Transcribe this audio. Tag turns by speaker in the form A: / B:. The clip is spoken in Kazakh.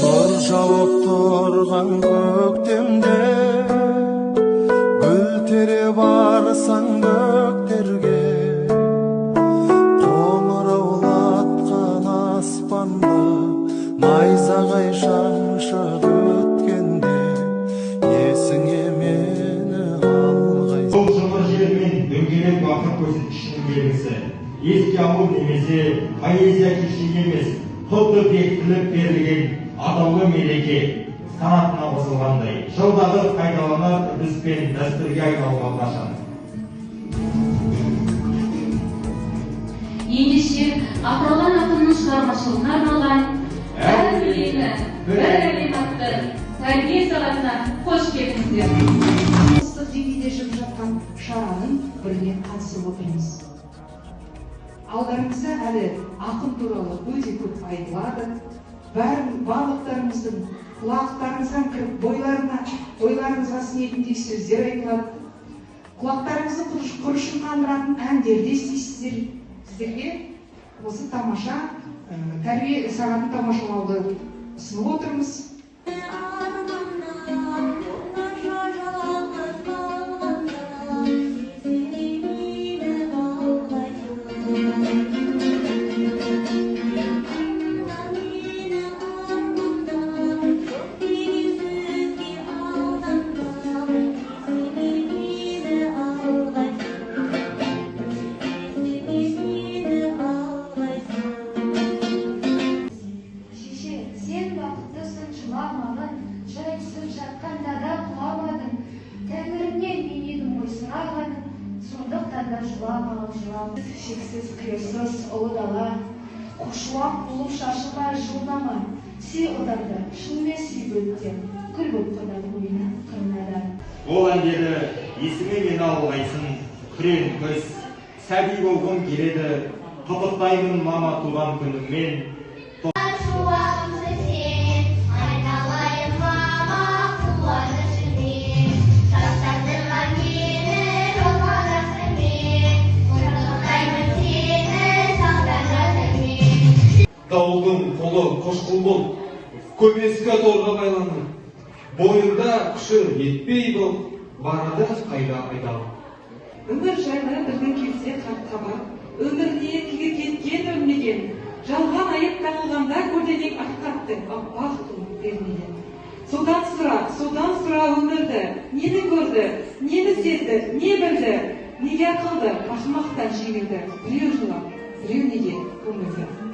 A: Кор жауып тұрған көктемде гүл тере барсаң бөктерге қоңыраулатқан аспанда найзағай шаншып өткенде есіңе мені алғайсың.
B: Сол жылы жермен дөңгелек уақыт көрсеткішінің белгісі еске алу немесе поэзия кешегі емес, құдды бекітіліп берілген атаулы мереке санатына қосылғандай жылдағы қайталанар үрдіс пен дәстүрге айналуға қашан.
C: Ендеше аталған ақынның шығармашылығына арналған әр өлеңі бір әлем атты тәрбие сағатына қош келдіңіздер.
D: Облыстық деңгейде жүріп жатқан шараның біріне қатысып отырмыз. Алдарыңызда әлі ақын туралы өте көп айтылады. Барлықтарымыздың құлақтарыңыздан кіріп бойларыңызға сіңетіндей сөздер айтылады. Құлақтарыңыздың құрышын қандыратын әндерді естисіздер. Сіздерге осы тамаша тәрбие сағатын тамашалауды ұсынып отырмыз.
E: Шексіз күресіз ұлы дала, құшуақ болып шашыла жылнама, сүй ұдарды, шынымен сүй бөлттен, күл болып қырдан ойына қырнадан.
B: Ол әндері есіме мені алғайсың, күрең көз, сәби болғым келеді, құттықтаймын мама туған күніңмен.
F: Дауылдың қолы қошқыл бол, көмескі торға байланып, бойында күші етпей бол, барады қайда айдалып.
D: Өмір жайлы бірдің келсе қап-қабақ, өміріне күйге кеткен өлмеген, жалған айып тағылғанда көлденең аққатты, ақ туып бермеген. Содан сұра өмірді, нені көрді, нені сезді, не білді, неге ақылды, ақымақтан жеңілді, біреу жылап, біреу неге көңілді.